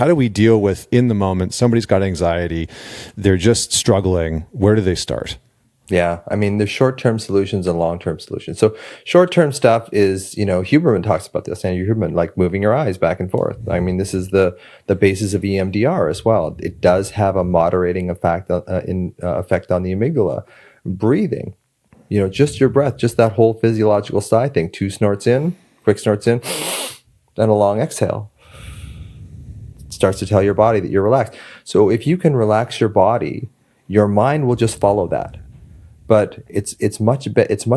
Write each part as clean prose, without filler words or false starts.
how do we deal with, in the moment, somebody's got anxiety, they're just struggling. Where do they start? Yeah, I mean, there's short-term solutions and long-term solutions. So short-term stuff is, Huberman talks about this, Andrew Huberman, like moving your eyes back and forth. I mean, this is the basis of EMDR as well. It does have a moderating effect on the amygdala. Breathing, just your breath, just that whole physiological sigh thing. 2 snorts in, quick snorts in, then a long exhale. It starts to tell your body that you're relaxed. So if you can relax your body, your mind will just follow that. But it's much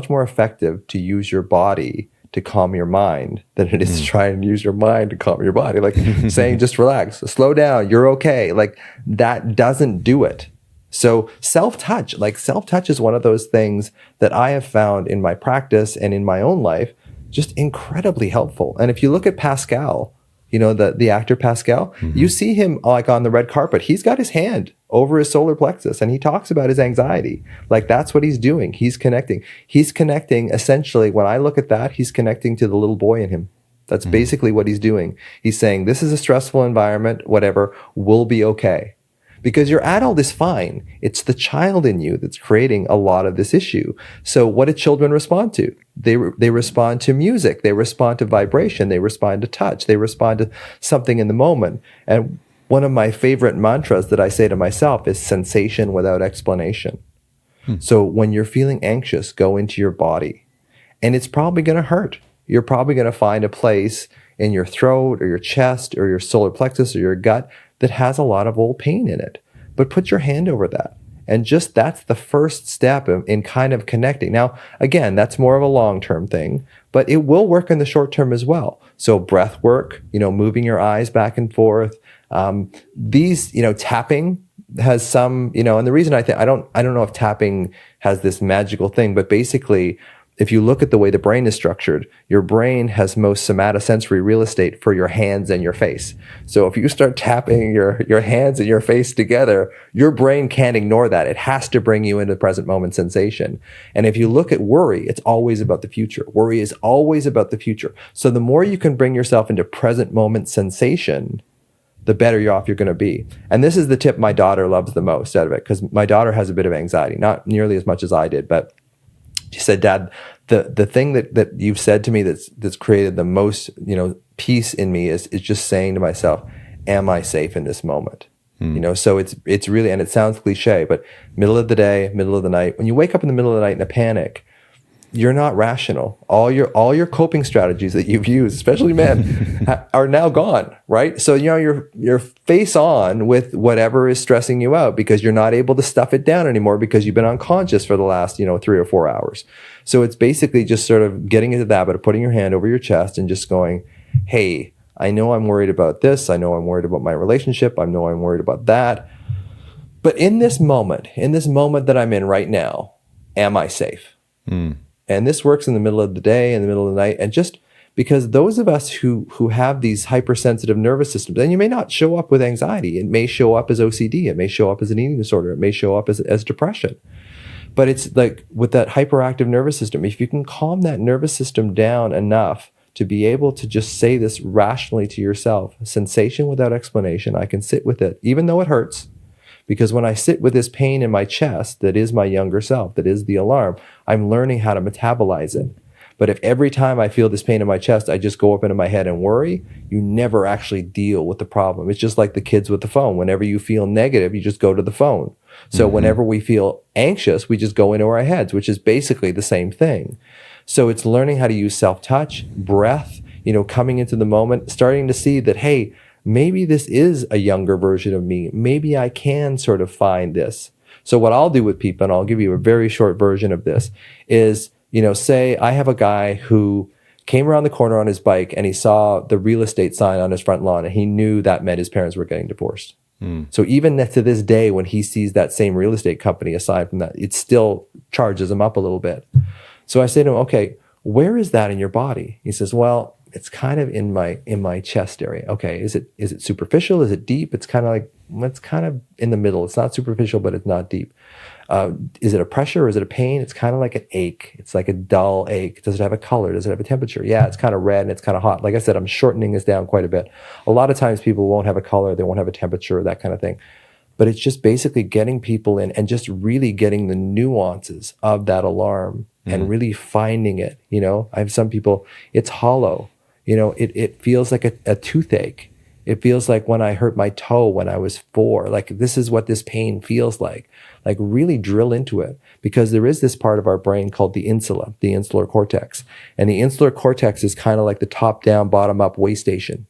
more effective to use your body to calm your mind than it is to try and use your mind to calm your body. Like saying, just relax, slow down, you're okay. Like that doesn't do it. So self-touch is one of those things that I have found in my practice and in my own life, just incredibly helpful. And if you look at Pascal, the actor Pascal, you see him like on the red carpet, he's got his hand over his solar plexus and he talks about his anxiety. Like that's what he's doing. He's connecting essentially, when I look at that, he's connecting to the little boy in him. That's basically what he's doing. He's saying, this is a stressful environment, whatever, we'll be okay. Because your adult is fine. It's the child in you that's creating a lot of this issue. So what do children respond to? They respond to music. They respond to vibration. They respond to touch. They respond to something in the moment. And one of my favorite mantras that I say to myself is sensation without explanation. So when you're feeling anxious, go into your body. And it's probably going to hurt. You're probably going to find a place in your throat or your chest or your solar plexus or your gut that has a lot of old pain in it. But put your hand over that. And just that's the first step in kind of connecting. Now, again, that's more of a long-term thing, but it will work in the short term as well. So breath work, moving your eyes back and forth. These, tapping has some, and the reason I don't know if tapping has this magical thing, but basically, if you look at the way the brain is structured, your brain has most somatosensory real estate for your hands and your face. So if you start tapping your hands and your face together, your brain can't ignore that. It has to bring you into present moment sensation. And if you look at worry, it's always about the future. Worry is always about the future. So the more you can bring yourself into present moment sensation, the better off you're going to be. And this is the tip my daughter loves the most out of it, because my daughter has a bit of anxiety, not nearly as much as I did, but she said, Dad, the thing that you've said to me that's created the most, peace in me is just saying to myself, am I safe in this moment? So it's really, and it sounds cliche, but middle of the day, middle of the night, when you wake up in the middle of the night in a panic, you're not rational. All your coping strategies that you've used, especially men, are now gone, right? So you're face on with whatever is stressing you out because you're not able to stuff it down anymore because you've been unconscious for the last 3 or 4 hours. So it's basically just sort of getting into the habit of putting your hand over your chest and just going, hey, I know I'm worried about this. I know I'm worried about my relationship. I know I'm worried about that. But in this moment that I'm in right now, am I safe? And this works in the middle of the day, in the middle of the night. And just because those of us who have these hypersensitive nervous systems, and you may not show up with anxiety. It may show up as OCD. It may show up as an eating disorder. It may show up as depression. But it's like with that hyperactive nervous system, if you can calm that nervous system down enough to be able to just say this rationally to yourself, sensation without explanation, I can sit with it, even though it hurts. Because when I sit with this pain in my chest, that is my younger self, that is the alarm, I'm learning how to metabolize it. But if every time I feel this pain in my chest, I just go up into my head and worry, you never actually deal with the problem. It's just like the kids with the phone. Whenever you feel negative, you just go to the phone. So whenever we feel anxious, we just go into our heads, which is basically the same thing. So it's learning how to use self-touch, breath, coming into the moment, starting to see that, hey, maybe this is a younger version of me. Maybe I can sort of find this. So what I'll do with people, and I'll give you a very short version of this, is, say I have a guy who came around the corner on his bike and he saw the real estate sign on his front lawn and he knew that meant his parents were getting divorced. So even to this day, when he sees that same real estate company, aside from that, it still charges him up a little bit. So I say to him, okay, where is that in your body? He says, well, it's kind of in my chest area. Okay, is it superficial? Is it deep? It's kind of in the middle. It's not superficial, but it's not deep. Is it a pressure or is it a pain? It's kind of like an ache. It's like a dull ache. Does it have a color? Does it have a temperature? Yeah, it's kind of red and it's kind of hot. Like I said, I'm shortening this down quite a bit. A lot of times people won't have a color, they won't have a temperature, that kind of thing. But it's just basically getting people in and just really getting the nuances of that alarm and really finding it. You know, I have some people, it's hollow. You know, it feels like a toothache. It feels like when I hurt my toe when I was 4. Like, this is what this pain feels like. Like, really drill into it, because there is this part of our brain called the insula, the insular cortex. And the insular cortex is kind of like the top-down, bottom-up weigh station.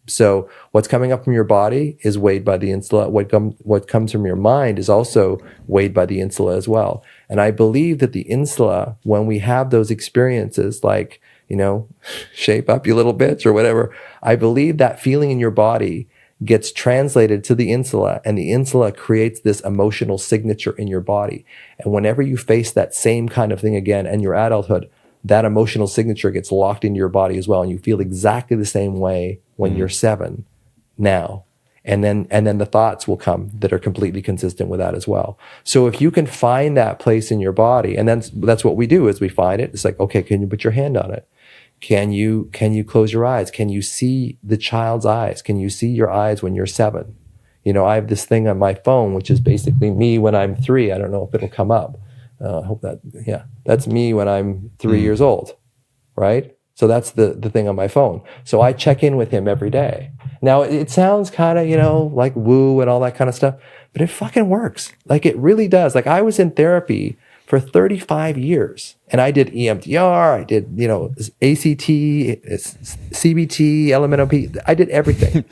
So what's coming up from your body is weighed by the insula. What comes from your mind is also weighed by the insula as well. And I believe that the insula, when we have those experiences like, you know, shape up, you little bitch, or whatever, I believe that feeling in your body gets translated to the insula, and the insula creates this emotional signature in your body. And whenever you face that same kind of thing again in your adulthood, that emotional signature gets locked into your body as well, and you feel exactly the same way when you're 7 now. And then the thoughts will come that are completely consistent with that as well. So if you can find that place in your body, and then that's what we do, is we find it. It's like, okay, can you put your hand on it? Can you close your eyes? Can you see the child's eyes? Can you see your eyes when you're 7? You know, I have this thing on my phone, which is basically me when I'm 3. I don't know if it'll come up. I hope that, yeah, that's me when I'm 3 years old, right? So that's the thing on my phone. So I check in with him every day. Now, it sounds kind of, you know, like woo and all that kind of stuff, but it fucking works. Like, it really does. Like, I was in therapy for 35 years, and I did EMDR, I did, you know, ACT, CBT, LMNOP, I did everything.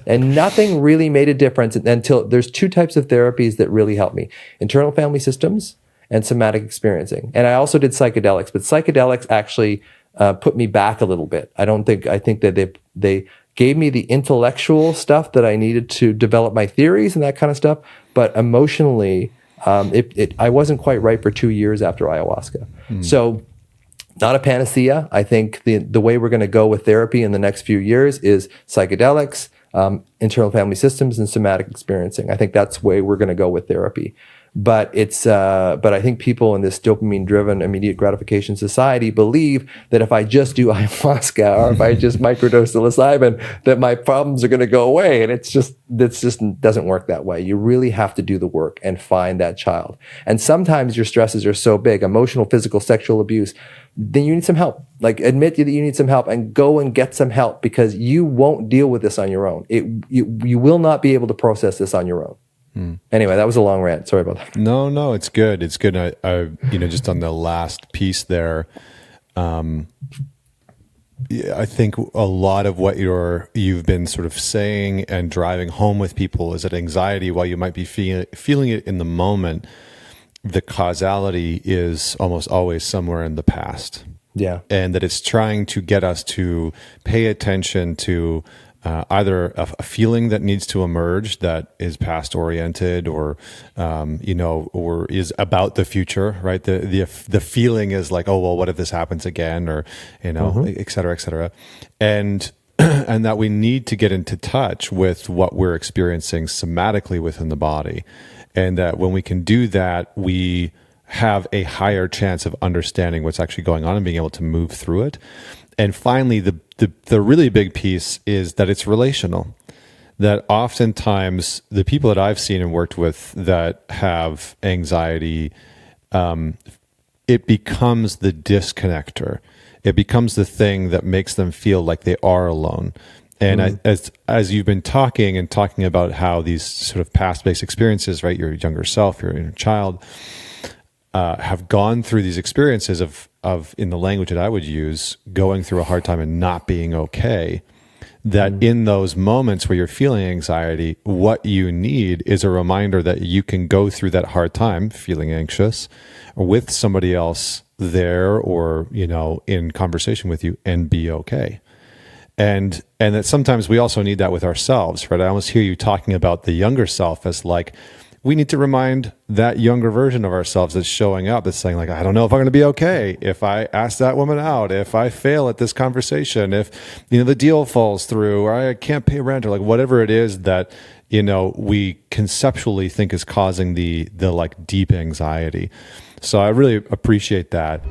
And nothing really made a difference until there's 2 types of therapies that really helped me: internal family systems and somatic experiencing. And I also did psychedelics, but psychedelics actually put me back a little bit. I think that they gave me the intellectual stuff that I needed to develop my theories and that kind of stuff, but emotionally, I wasn't quite right for 2 years after ayahuasca. So, not a panacea. I think the way we're going to go with therapy in the next few years is psychedelics, internal family systems, and somatic experiencing. I think that's the way we're going to go with therapy. But but I think people in this dopamine-driven immediate gratification society believe that if I just do ayahuasca or if I just microdose psilocybin, that my problems are going to go away. And it just doesn't work that way. You really have to do the work and find that child. And sometimes your stresses are so big, emotional, physical, sexual abuse, then you need some help. Like, admit that you need some help and go and get some help, because you won't deal with this on your own. You will not be able to process this on your own. Anyway, that was a long rant. Sorry about that. No, it's good. It's good. I just on the last piece there, I think a lot of what you've been sort of saying and driving home with people is that anxiety, while you might be feeling it in the moment, the causality is almost always somewhere in the past. Yeah. And that it's trying to get us to pay attention to either a feeling that needs to emerge that is past oriented, or or is about the future, right? The feeling is like, oh well, what if this happens again, or et cetera, and and that we need to get into touch with what we're experiencing somatically within the body, and that when we can do that, we have a higher chance of understanding what's actually going on and being able to move through it. And finally, the really big piece is that it's relational. That oftentimes the people that I've seen and worked with that have anxiety, it becomes the disconnector. It becomes the thing that makes them feel like they are alone. And as you've been talking about how these sort of past-based experiences, right, your younger self, your inner child, have gone through these experiences of in the language that I would use, going through a hard time and not being okay, that in those moments where you're feeling anxiety, what you need is a reminder that you can go through that hard time feeling anxious with somebody else there, or in conversation with you, and be okay. And that sometimes we also need that with ourselves, right? I almost hear you talking about the younger self as like, we need to remind that younger version of ourselves that's showing up, that's saying like, I don't know if I'm going to be okay if I ask that woman out, if I fail at this conversation, if the deal falls through, or I can't pay rent, or like whatever it is that we conceptually think is causing the like deep anxiety. So I really appreciate that.